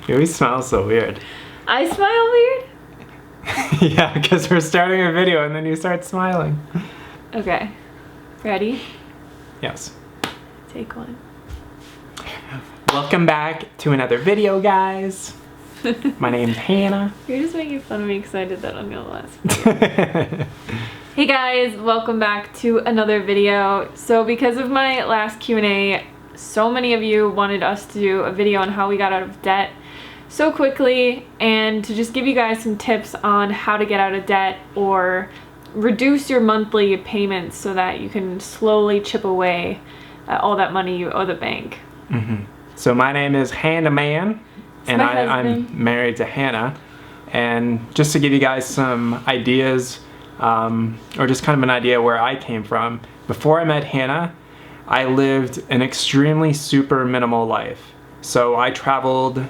You always smile so weird. I smile weird? Yeah, because we're starting a video and then you start smiling. Okay. Ready? Yes. Take one. Welcome back to another video, guys. My name's Hannah. You're just making fun of me because I did that on your last video. Hey guys, welcome back to another video. So because of my last Q&A, so many of you wanted us to do a video on how we got out of debt so quickly, and to just give you guys some tips on how to get out of debt or reduce your monthly payments so that you can slowly chip away at all that money you owe the bank. So my name is Hannah Man, and my I'm married to Hannah. And just to give you guys some ideas, or just kind of an idea where I came from, before I met Hannah, I lived an extremely super minimal life. So I traveled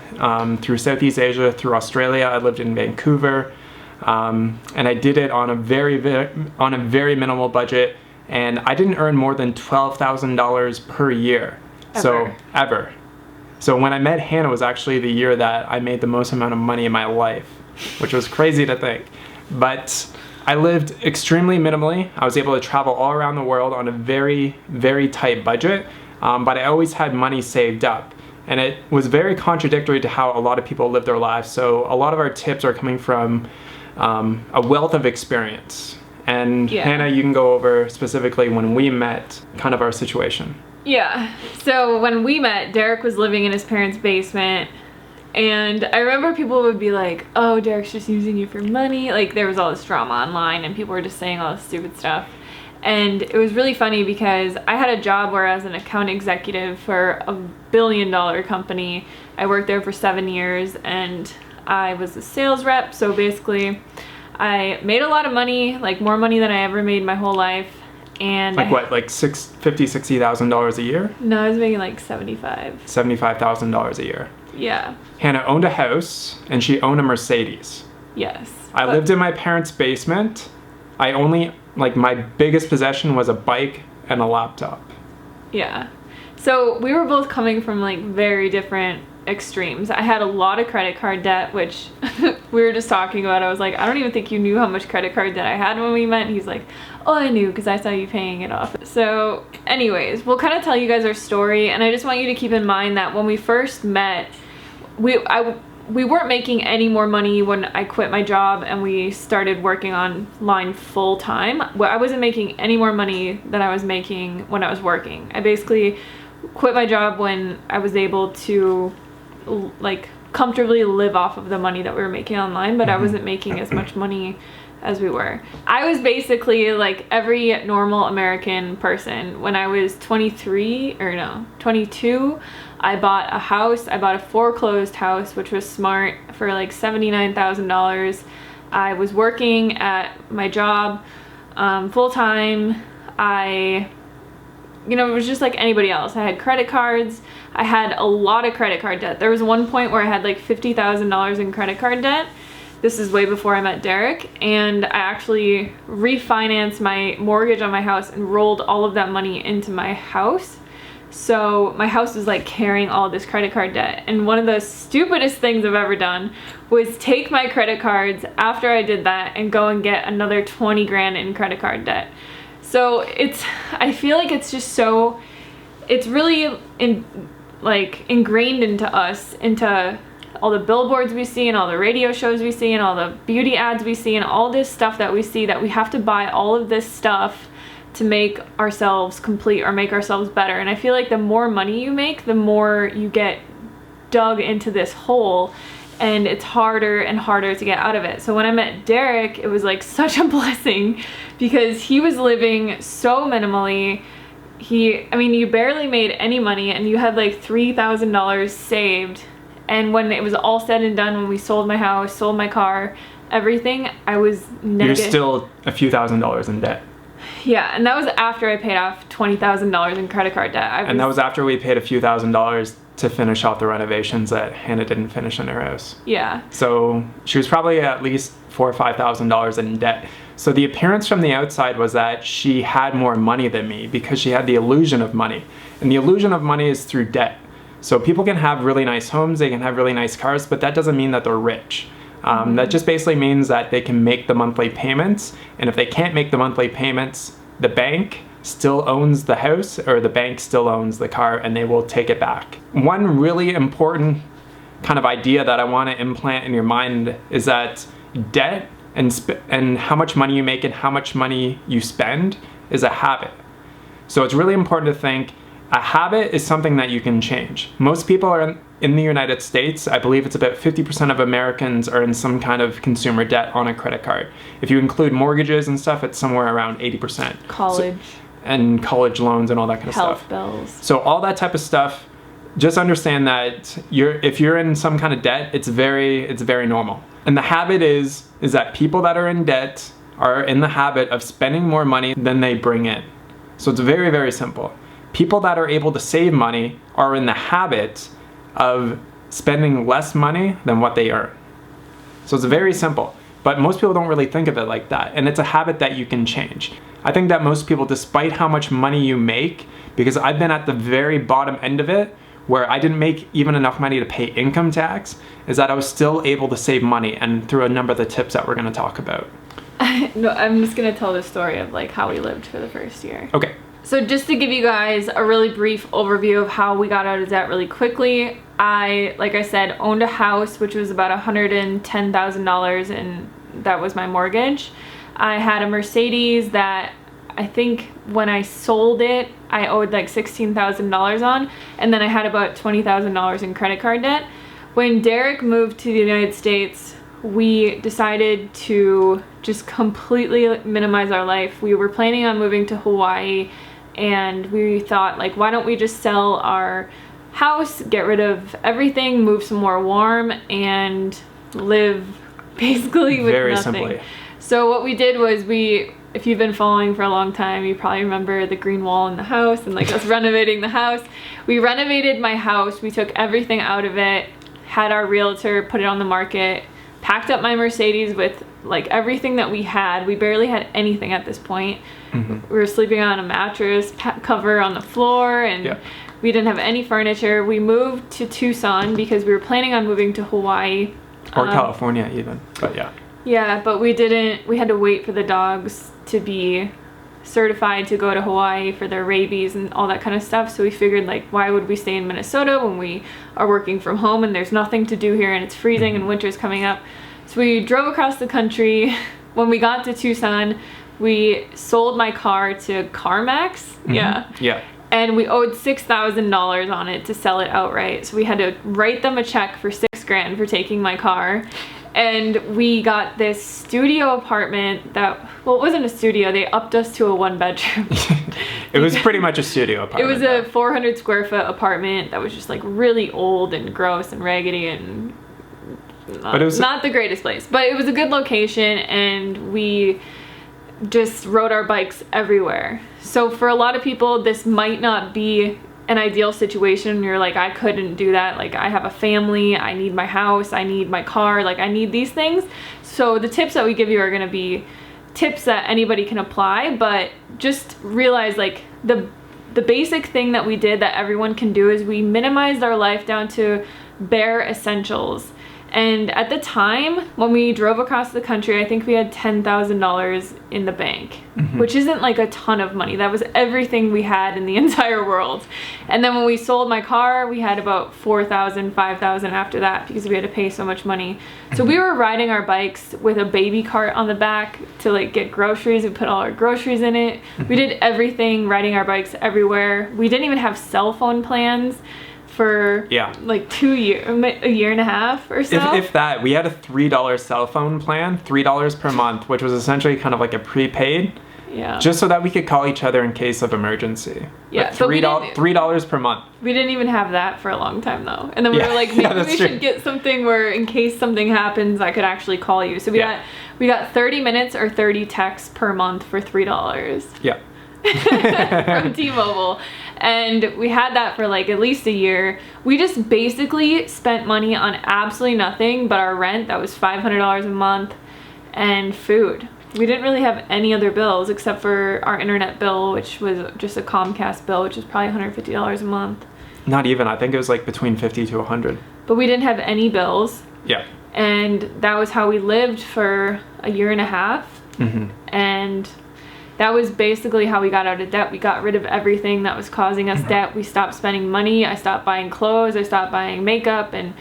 through Southeast Asia, through Australia. I lived in Vancouver, and I did it on a very minimal budget, and I didn't earn more than $12,000 per year. Ever. So when I met Hannah was actually the year that I made the most amount of money in my life, which was crazy to think. But I lived extremely minimally. I was able to travel all around the world on a very, very tight budget, but I always had money saved up. And it was very contradictory to how a lot of people live their lives. So a lot of our tips are coming from a wealth of experience. And Hannah, you can go over specifically when we met, kind of our situation. Yeah, so when we met, Derek was living in his parents' basement, and I remember people would be like, oh, Derek's just using you for money. Like, there was all this drama online and people were just saying all this stupid stuff. And it was really funny because I had a job where I was an account executive for a billion-dollar company. I worked there for 7 years and I was a sales rep. So basically I made a lot of money, like more money than I ever made my whole life. And like what, like $60,000 a year? No, I was making like $75,000 a year. Yeah. Hannah owned a house and she owned a Mercedes. Yes. I lived in my parents' basement. I only, like, my biggest possession was a bike and a laptop. Yeah. So we were both coming from like very different extremes. I had a lot of credit card debt, which we were just talking about. I was like, I don't even think you knew how much credit card debt I had when we met. And he's like, oh, I knew because I saw you paying it off. So anyways, we'll kind of tell you guys our story, and I just want you to keep in mind that when we first met, we weren't making any more money when I quit my job and we started working online full time. I wasn't making any more money than I was making when I was working. I basically quit my job when I was able to like comfortably live off of the money that we were making online, but I wasn't making as much money as we were. I was basically like every normal American person. When I was 22, I bought a house. I bought a foreclosed house, which was smart, for like $79,000. I was working at my job full time. It was just like anybody else. I had credit cards. I had a lot of credit card debt. There was one point where I had like $50,000 in credit card debt. This is way before I met Derek, and I actually refinanced my mortgage on my house and rolled all of that money into my house. So my house was like carrying all this credit card debt. And one of the stupidest things I've ever done was take my credit cards after I did that and go and get another 20 grand in credit card debt. So I feel like it's just so, it's really ingrained into us, into all the billboards we see and all the radio shows we see and all the beauty ads we see and all this stuff that we see, that we have to buy all of this stuff to make ourselves complete or make ourselves better. And I feel like the more money you make, the more you get dug into this hole, and it's harder and harder to get out of it. So when I met Derek, it was like such a blessing because he was living so minimally. You barely made any money and you had like $3,000 saved. And when it was all said and done, when we sold my house, sold my car, everything, I was negative. You're still a few $1,000s in debt. Yeah, and that was after I paid off $20,000 in credit card debt. And that was after we paid a few $1,000s to finish off the renovations that Hannah didn't finish in her house. Yeah. So she was probably at least $4,000 or $5,000 in debt. So the appearance from the outside was that she had more money than me because she had the illusion of money. And the illusion of money is through debt. So people can have really nice homes, they can have really nice cars, but that doesn't mean that they're rich. That just basically means that they can make the monthly payments, and if they can't make the monthly payments, the bank still owns the house or the bank still owns the car, and they will take it back. One really important kind of idea that I want to implant in your mind is that debt and how much money you make and how much money you spend is a habit. So it's really important to think a habit is something that you can change. Most people are in the United States, I believe it's about 50% of Americans are in some kind of consumer debt on a credit card. If you include mortgages and stuff, it's somewhere around 80%. College. And college loans and all that kind of Health stuff. bills. So all that type of stuff, just understand that if you're in some kind of debt, it's very normal. And the habit is that people that are in debt are in the habit of spending more money than they bring in. So it's very, very simple. People that are able to save money are in the habit of spending less money than what they earn. So it's very simple, but most people don't really think of it like that. And it's a habit that you can change. I think that most people, despite how much money you make, because I've been at the very bottom end of it, where I didn't make even enough money to pay income tax, is that I was still able to save money, and through a number of the tips that we're gonna talk about. No, I'm just gonna tell the story of like how we lived for the first year. Okay. So just to give you guys a really brief overview of how we got out of debt really quickly, like I said, owned a house which was about $110,000, and that was my mortgage. I had a Mercedes that I think when I sold it, I owed like $16,000 on, and then I had about $20,000 in credit card debt. When Derek moved to the United States, we decided to just completely minimize our life. We were planning on moving to Hawaii, and we thought, like, why don't we just sell our house, get rid of everything, move somewhere warm, and live basically with very nothing. Simply. So what we did was if you've been following for a long time, you probably remember the green wall in the house and like us renovating the house. We renovated my house. We took everything out of it, had our realtor put it on the market, packed up my Mercedes with like everything that we had. We barely had anything at this point. Mm-hmm. We were sleeping on a mattress cover on the floor, and we didn't have any furniture. We moved to Tucson because we were planning on moving to Hawaii. Or California even, but yeah. Yeah, but we didn't. We had to wait for the dogs to be certified to go to Hawaii for their rabies and all that kind of stuff. So we figured, like, why would we stay in Minnesota when we are working from home and there's nothing to do here and it's freezing and winter's coming up? So we drove across the country. When we got to Tucson, we sold my car to CarMax. Mm-hmm. Yeah. And we owed $6,000 on it to sell it outright. So we had to write them a check for $6,000 for taking my car. And we got this studio apartment that, well, it wasn't a studio. They upped us to a 1-bedroom. It was pretty much a studio apartment. It was a 400 square foot apartment that was just like really old and gross and raggedy and not the greatest place. But it was a good location, and we just rode our bikes everywhere. So for a lot of people, this might not be an ideal situation. You're like, I couldn't do that. Like, I have a family, I need my house, I need my car, like I need these things. So the tips that we give you are going to be tips that anybody can apply, but just realize, like, the basic thing that we did that everyone can do is we minimized our life down to bare essentials. And at the time, when we drove across the country, I think we had $10,000 in the bank, mm-hmm. which isn't like a ton of money. That was everything we had in the entire world. And then when we sold my car, we had about $4,000, $5,000 after that because we had to pay so much money. So we were riding our bikes with a baby cart on the back to like get groceries. We put all our groceries in it. Mm-hmm. We did everything, riding our bikes everywhere. We didn't even have cell phone plans for like a year and a half or so. If that. We had a $3 cell phone plan, $3 per month, which was essentially kind of like a prepaid. Yeah. Just so that we could call each other in case of emergency. Yeah. But $3 per month. We didn't even have that for a long time though. And then we were like, maybe we should get something where in case something happens, I could actually call you. So we got 30 minutes or 30 texts per month for $3. Yeah. From T-Mobile. And we had that for like at least a year. We just basically spent money on absolutely nothing but our rent. That was $500 a month, and food. We didn't really have any other bills except for our internet bill, which was just a Comcast bill, which is probably $150 a month. Not even. I think it was like between 50 to 100. But we didn't have any bills. Yeah. And that was how we lived for a year and a half. Mm-hmm. And that was basically how we got out of debt. We got rid of everything that was causing us debt. We stopped spending money. I stopped buying clothes. I stopped buying makeup and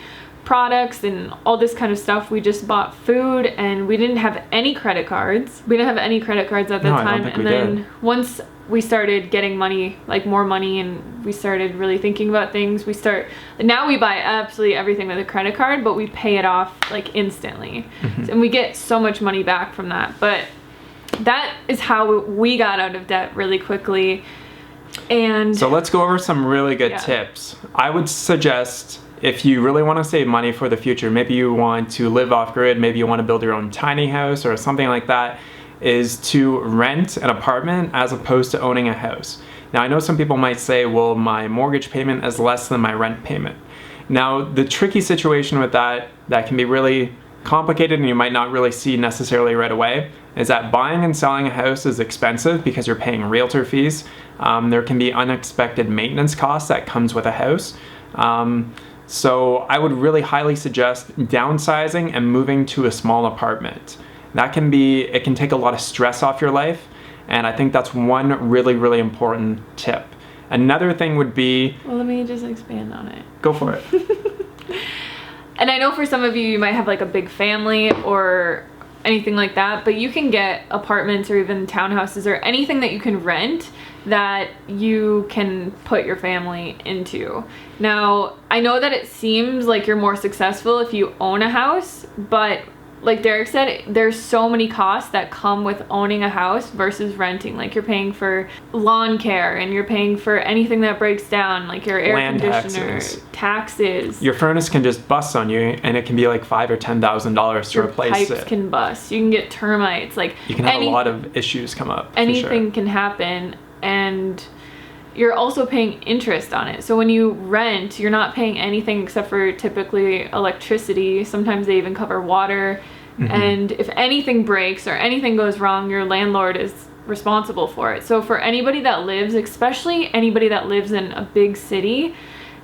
products and all this kind of stuff. We just bought food, and we didn't have any credit cards. We didn't have any credit cards at that No, I don't time. think And we then did. once we started getting money, like more money, and we started really thinking about things, now we buy absolutely everything with a credit card, but we pay it off like instantly. And we get so much money back from that. But that is how we got out of debt really quickly. And So let's go over some really good Yeah. tips. I would suggest, if you really want to save money for the future, maybe you want to live off grid, maybe you want to build your own tiny house or something like that, is to rent an apartment as opposed to owning a house. Now, I know some people might say, well, my mortgage payment is less than my rent payment. Now, the tricky situation with that can be really complicated and you might not really see necessarily right away, is that buying and selling a house is expensive because you're paying realtor fees. There can be unexpected maintenance costs that comes with a house. So I would really highly suggest downsizing and moving to a small apartment. It can take a lot of stress off your life, and I think that's one really, really important tip. Another thing would be... Well, let me just expand on it. Go for it. And I know for some of you, you might have like a big family or anything like that, but you can get apartments or even townhouses or anything that you can rent that you can put your family into. Now, I know that it seems like you're more successful if you own a house, but like Derek said, there's so many costs that come with owning a house versus renting. Like you're paying for lawn care, and you're paying for anything that breaks down, like your air Land conditioner, taxes. Your furnace can just bust on you, and it can be like $5,000 or $10,000 to Your replace pipes it. can bust. You can get termites. Like You can have a lot of issues come up. For anything sure. can happen, and you're also paying interest on it. So when you rent, you're not paying anything except for typically electricity. Sometimes they even cover water. And if anything breaks or anything goes wrong, your landlord is responsible for it. So for anybody that lives, especially anybody that lives in a big city,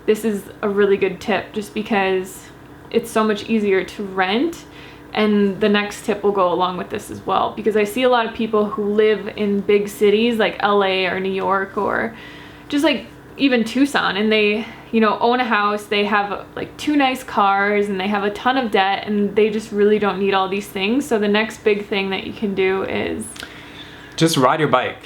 this is a really good tip, just because it's so much easier to rent. And the next tip will go along with this as well, because I see a lot of people who live in big cities like LA or New York or just like even Tucson, and they, own a house, they have like 2 nice cars, and they have a ton of debt, and they just really don't need all these things. So the next big thing that you can do is just ride your bike.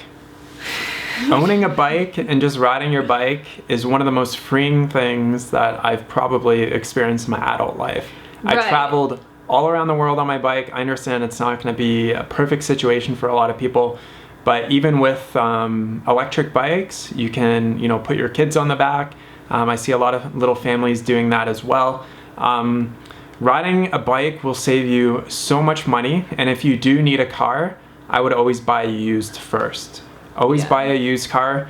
Owning a bike and just riding your bike is one of the most freeing things that I've probably experienced in my adult life. Right. I traveled all around the world on my bike. I understand it's not going to be a perfect situation for a lot of people, but even with electric bikes, you can, put your kids on the back. I see a lot of little families doing that as well. Riding a bike will save you so much money, and if you do need a car, I would always buy used first. Always buy a used car,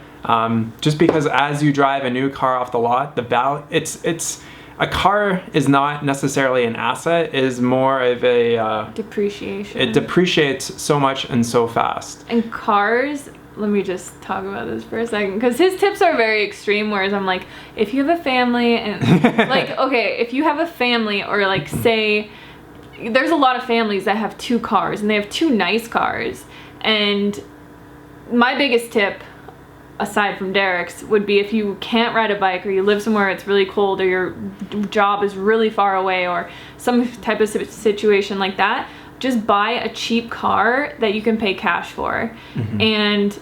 just because as you drive a new car off the lot, a car is not necessarily an asset, it is more of a depreciation. It depreciates so much and so fast. And cars, let me just talk about this for a second, because his tips are very extreme, whereas I'm like, if you have a family and like, okay, if you have a family, or like say there's a lot of families that have 2 cars and they have 2 nice cars, and my biggest tip, aside from Derek's, would be if you can't ride a bike, or you live somewhere it's really cold, or your job is really far away, or some type of situation like that, just buy a cheap car that you can pay cash for. And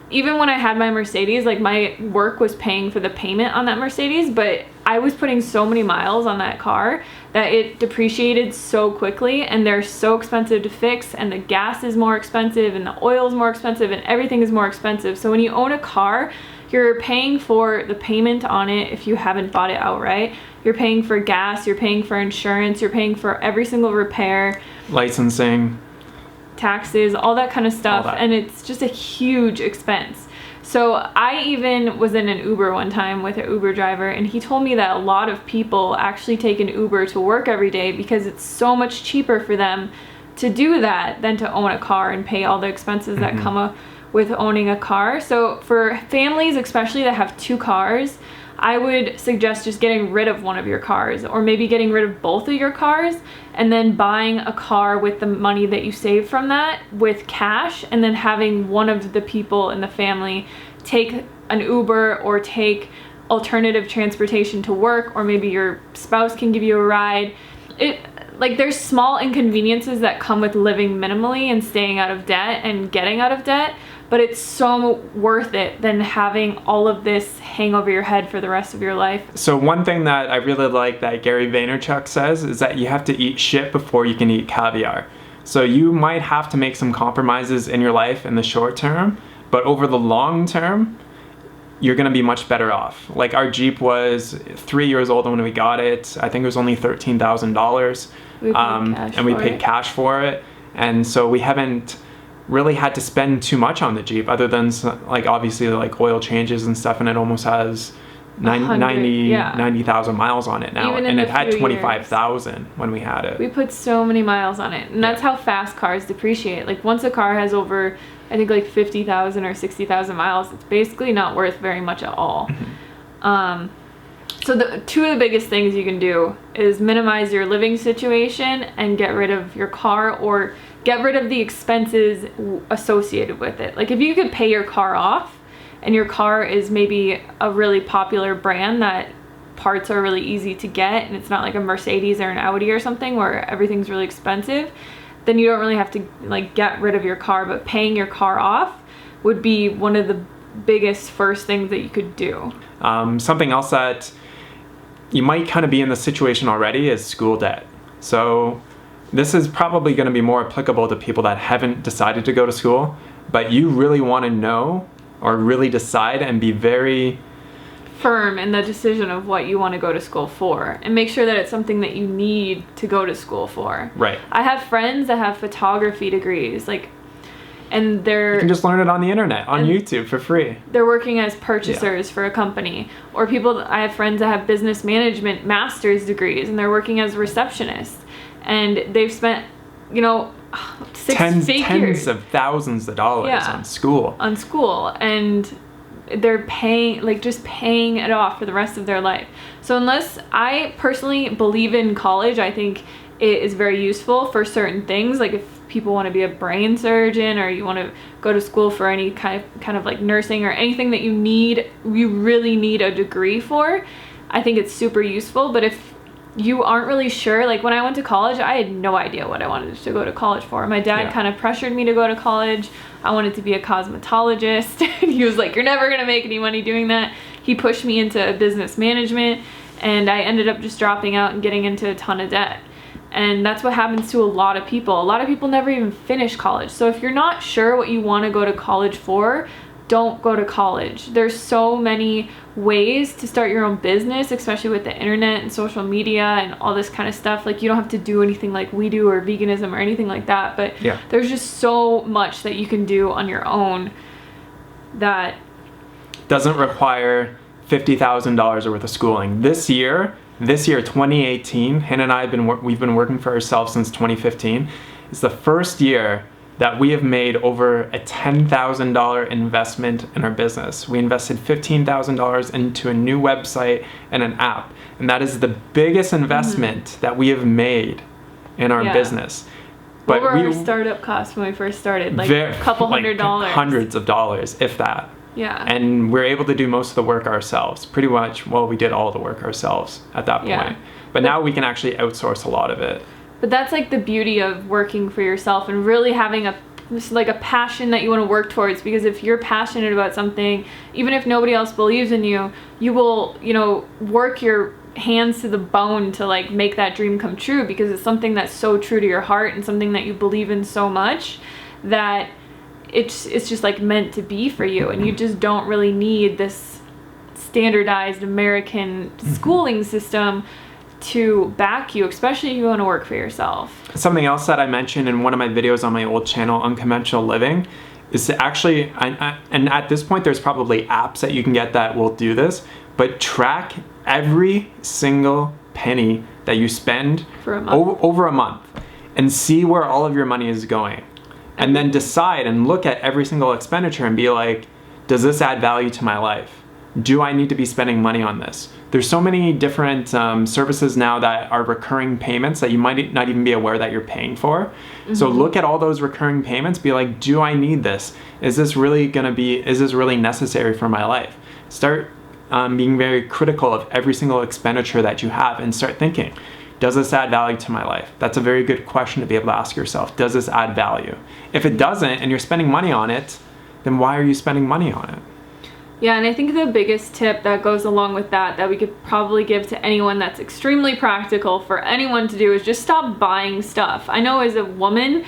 even when I had my Mercedes, like my work was paying for the payment on that Mercedes, but I was putting so many miles on that car that it depreciated so quickly, and they're so expensive to fix, and the gas is more expensive, and the oil is more expensive, and everything is more expensive. So when you own a car, you're paying for the payment on it if you haven't bought it outright. You're paying for gas, you're paying for insurance, you're paying for every single repair, Licensing, taxes, all that kind of stuff, All that. and it's just a huge expense. So I even was in an Uber one time with an Uber driver, and he told me that a lot of people actually take an Uber to work every day because it's so much cheaper for them to do that than to own a car and pay all the expenses that come with owning a car. So for families, especially that have 2 cars, I would suggest just getting rid of one of your cars, or maybe getting rid of both of your cars and then buying a car with the money that you save from that with cash, and then having one of the people in the family take an Uber or take alternative transportation to work, or maybe your spouse can give you a ride. Like, there's small inconveniences that come with living minimally and staying out of debt and getting out of debt, but it's so worth it than having all of this hang over your head for the rest of your life. So one thing that I really like that Gary Vaynerchuk says is that you have to eat shit before you can eat caviar. So you might have to make some compromises in your life in the short term, but over the long term, you're gonna be much better off. Like, our Jeep was 3 years old when we got it. I think it was only $13,000. We paid cash for it. And so we haven't really had to spend too much on the Jeep, other than like obviously like oil changes and stuff, and it almost has 90,000 miles on it now. And it had 25,000 when we had it. We put so many miles on it, and that's how fast cars depreciate. Like, once a car has over, I think, like 50,000 or 60,000 miles, it's basically not worth very much at all. So the 2 of the biggest things you can do is minimize your living situation and get rid of your car, or get rid of the expenses associated with it. Like, if you could pay your car off, and your car is maybe a really popular brand that parts are really easy to get, and it's not like a Mercedes or an Audi or something where everything's really expensive, then you don't really have to like get rid of your car. But paying your car off would be one of the biggest first things that you could do. Something else that you might kind of be in the situation already is school debt. So this is probably going to be more applicable to people that haven't decided to go to school, but you really want to know, or really decide and be very firm in the decision of what you want to go to school for, and make sure that it's something that you need to go to school for. Right. I have friends that have photography degrees, like, and you can just learn it on the internet, on YouTube for free. They're working as purchasers for a company. Or I have friends that have business management master's degrees, and they're working as receptionists, and they've spent, you know, tens of thousands of dollars on school, and they're paying, like, just paying it off for the rest of their life. So unless, I personally believe in college, I think it is very useful for certain things. Like, if people want to be a brain surgeon, or you want to go to school for any kind of like nursing, or anything that you really need a degree for, I think it's super useful. But if you aren't really sure, like when I went to college, I had no idea what I wanted to go to college for. My dad kind of pressured me to go to college. I wanted to be a cosmetologist. And he was like, you're never gonna make any money doing that. He pushed me into business management, and I ended up just dropping out and getting into a ton of debt. And that's what happens to a lot of people. A lot of people never even finish college. So if you're not sure what you want to go to college for, don't go to college. There's so many ways to start your own business, especially with the internet and social media and all this kind of stuff. Like, you don't have to do anything like we do, or veganism or anything like that, but there's just so much that you can do on your own that doesn't require $50,000 worth of schooling. This year 2018, Hannah and I we've been working for ourselves since 2015. It's the first year that we have made over a $10,000 investment in our business. We invested $15,000 into a new website and an app, and that is the biggest investment that we have made in our business. But what were our startup costs when we first started? Like a couple $100. Hundreds of dollars, if that. Yeah. And we're able to do most of the work ourselves. Pretty much, well, we did all the work ourselves at that point. Yeah. But now we can actually outsource a lot of it. But that's like the beauty of working for yourself and really having a passion that you want to work towards. Because if you're passionate about something, even if nobody else believes in you, you will, work your hands to the bone to like make that dream come true, because it's something that's so true to your heart and something that you believe in so much that it's just like meant to be for you. And you just don't really need this standardized American schooling system to back you, especially if you want to work for yourself. Something else that I mentioned in one of my videos on my old channel, Unconventional Living, is to actually, and at this point there's probably apps that you can get that will do this, but track every single penny that you spend for a month. over a month. and see where all of your money is going. And then decide and look at every single expenditure and be like, does this add value to my life? Do I need to be spending money on this? There's so many different services now that are recurring payments that you might not even be aware that you're paying for. So look at all those recurring payments, be like, do I need this? Is this really necessary for my life? Start being very critical of every single expenditure that you have and start thinking, does this add value to my life? That's a very good question to be able to ask yourself. Does this add value? If it doesn't and you're spending money on it, then why are you spending money on it? Yeah, and I think the biggest tip that goes along with that we could probably give to anyone that's extremely practical for anyone to do is just stop buying stuff. I know as a woman,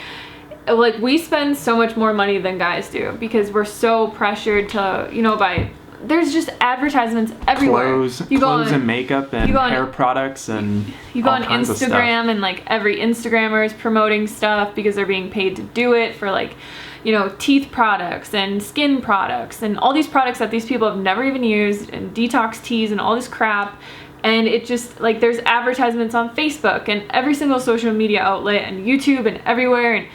like, we spend so much more money than guys do because we're so pressured to, buy. There's just advertisements everywhere. Clothes and makeup and hair products and you go on Instagram and like every Instagrammer is promoting stuff because they're being paid to do it for like, teeth products and skin products and all these products that these people have never even used and detox teas and all this crap. And it just like there's advertisements on Facebook and every single social media outlet and YouTube and everywhere, and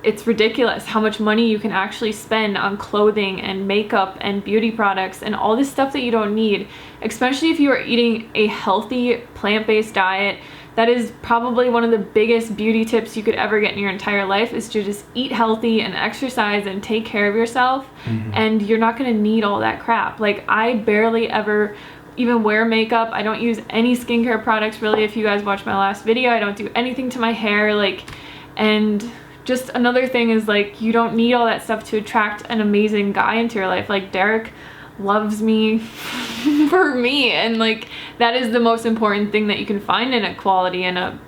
it's ridiculous how much money you can actually spend on clothing and makeup and beauty products and all this stuff that you don't need, especially if you are eating a healthy plant-based diet. That is probably one of the biggest beauty tips you could ever get in your entire life, is to just eat healthy and exercise and take care of yourself. And you're not going to need all that crap. Like, I barely ever even wear makeup. I don't use any skincare products really. If you guys watched my last video, I don't do anything to my hair. And just another thing is, like, you don't need all that stuff to attract an amazing guy into your life. Like, Derek loves me for me, and like that is the most important thing that you can find in a quality and a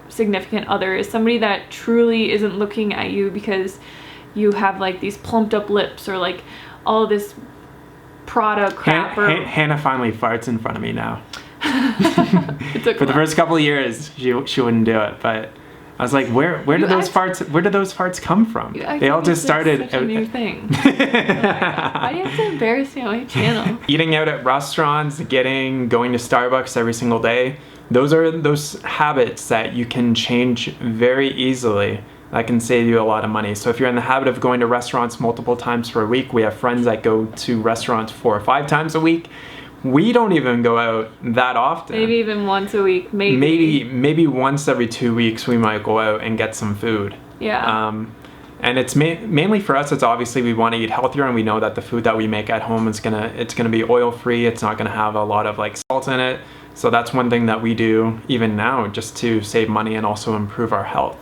significant other, is somebody that truly isn't looking at you because you have like these plumped up lips or like all this Prada crap. Hannah finally farts in front of me now. For the first couple of years she wouldn't do it, but I was like, where did those farts come from? They all just started. Such a new thing. Oh, why do you have to embarrass me on my channel? Eating out at restaurants, going to Starbucks every single day. Those are those habits that you can change very easily. That can save you a lot of money. So if you're in the habit of going to restaurants multiple times per week, we have friends that go to restaurants 4 or 5 times a week. We don't even go out that often. Maybe even once a week. Maybe once every 2 weeks we might go out and get some food. Yeah. And it's mainly for us. It's obviously we want to eat healthier, and we know that the food that we make at home is gonna be oil free. It's not gonna have a lot of like salt in it. So that's one thing that we do even now, just to save money and also improve our health.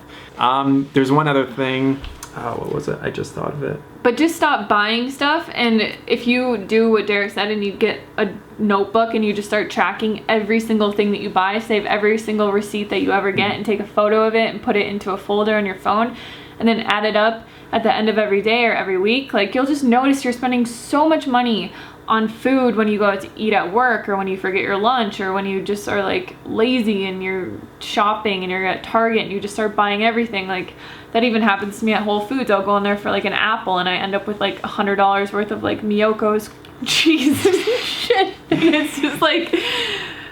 There's one other thing. What was it? I just thought of it. But just stop buying stuff, and if you do what Derek said and you get a notebook and you just start tracking every single thing that you buy, save every single receipt that you ever get and take a photo of it and put it into a folder on your phone, and then add it up at the end of every day or every week, like, you'll just notice you're spending so much money on food when you go out to eat at work, or when you forget your lunch, or when you just are like lazy and you're shopping and you're at Target and you just start buying everything. Like, that even happens to me at Whole Foods. I'll go in there for like an apple and I end up with like $100 worth of like Miyoko's cheese and shit. And it's just like,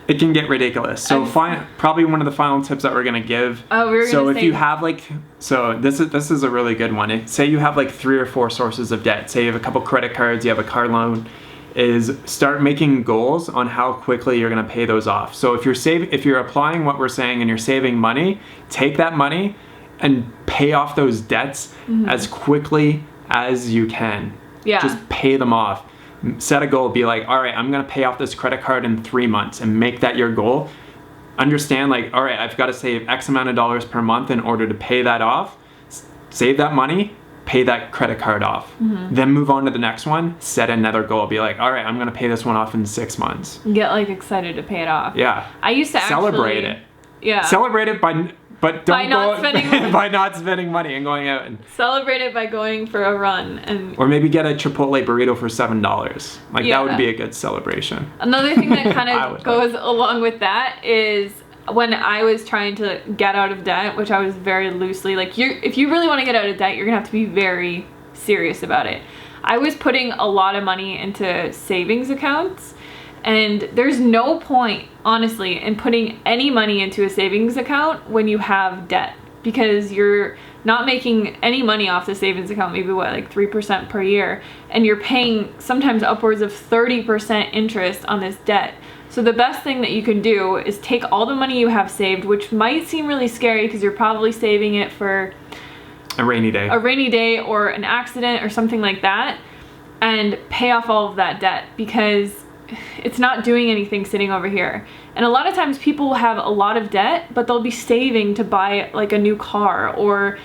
it can get ridiculous. So probably one of the final tips that we're gonna give. If you have this is a really good one. Say you have like 3 or 4 sources of debt. Say you have a couple credit cards, you have a car loan. Is start making goals on how quickly you're gonna pay those off. So if you're applying what we're saying and you're saving money, take that money and pay off those debts as quickly as you can. Yeah. Just pay them off. Set a goal, be like, all right, I'm gonna pay off this credit card in 3 months, and make that your goal. Understand, like, all right, I've gotta save X amount of dollars per month in order to pay that off. Save that money, pay that credit card off. Then move on to the next one, set another goal. Be like, all right, I'm gonna pay this one off in 6 months. Get like excited to pay it off. Yeah. I used to celebrate it. Yeah. Celebrate it but don't by not spending money and going out and celebrate it by going for a run, or maybe get a Chipotle burrito for $7. Like, that would be a good celebration. Another thing that kind of goes along with that is when I was trying to get out of debt, which I was very loosely like, if you really want to get out of debt, you're gonna have to be very serious about it. I was putting a lot of money into savings accounts, And there's no point, honestly, in putting any money into a savings account when you have debt, because you're not making any money off the savings account, maybe what, like 3% per year, and you're paying sometimes upwards of 30% interest on this debt. So the best thing that you can do is take all the money you have saved, which might seem really scary because you're probably saving it for a rainy day or an accident or something like that, and pay off all of that debt, because it's not doing anything sitting over here. And a lot of times people have a lot of debt, but they'll be saving to buy like a new car, or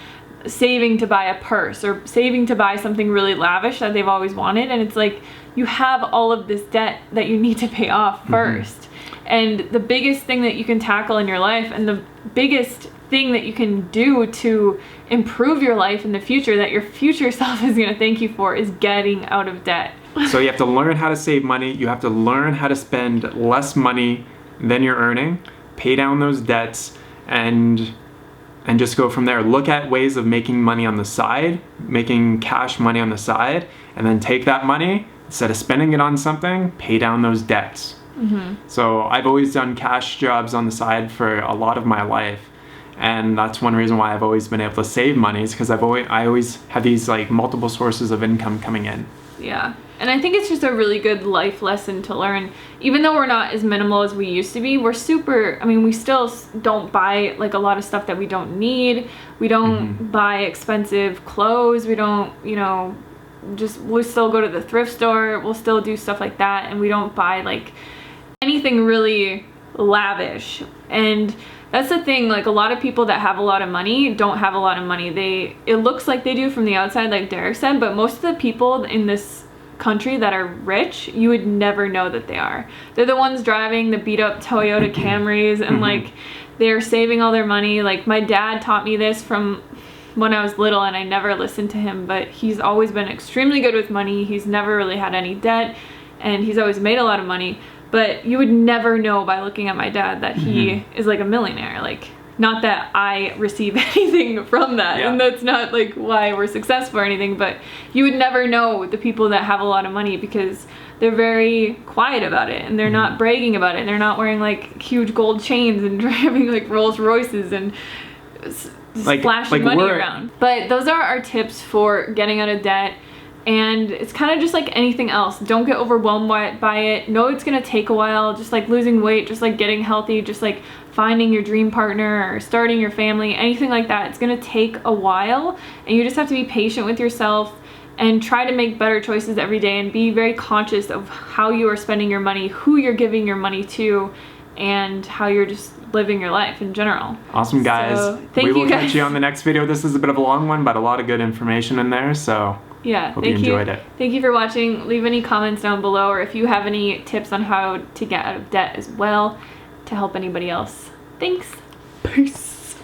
saving to buy a purse, or saving to buy something really lavish that they've always wanted. And it's like, you have all of this debt that you need to pay off first. And the biggest thing that you can tackle in your life, and the biggest thing that you can do to improve your life in the future, that your future self is going to thank you for, is getting out of debt. So you have to learn how to save money. You have to learn how to spend less money than you're earning, pay down those debts, and just go from there. Look at ways of making money on the side, making cash money on the side, and then take that money, instead of spending it on something, pay down those debts. So I've always done cash jobs on the side for a lot of my life. And that's one reason why I've always been able to save money, is because I always have these like multiple sources of income coming in. Yeah. And I think it's just a really good life lesson to learn. Even though we're not as minimal as we used to be, we still don't buy like a lot of stuff that we don't need. We don't buy expensive clothes. We don't, we still go to the thrift store. We'll still do stuff like that. And we don't buy like anything really lavish. And that's the thing, like a lot of people that have a lot of money don't have a lot of money. It looks like they do from the outside, like Derek said, but most of the people in this country that are rich, you would never know that they are. They're the ones driving the beat up Toyota Camrys, and like they're saving all their money. Like my dad taught me this from when I was little, and I never listened to him, but he's always been extremely good with money. He's never really had any debt, and he's always made a lot of money. But you would never know by looking at my dad that he is like a millionaire. Like, not that I receive anything from that, and that's not like why we're successful or anything, but you would never know the people that have a lot of money, because they're very quiet about it, and they're not bragging about it, and they're not wearing like huge gold chains and driving like Rolls Royces and flashing money around. But those are our tips for getting out of debt. And it's kind of just like anything else. Don't get overwhelmed by it. Know it's gonna take a while, just like losing weight, just like getting healthy, just like finding your dream partner or starting your family, anything like that. It's gonna take a while, and you just have to be patient with yourself and try to make better choices every day, and be very conscious of how you are spending your money, who you're giving your money to, and how you're just living your life in general. Awesome, guys. So, we will catch you on the next video. This is a bit of a long one, but a lot of good information in there, so yeah, hope you enjoyed it. Thank you for watching. Leave any comments down below, or if you have any tips on how to get out of debt as well to help anybody else. Thanks. Peace.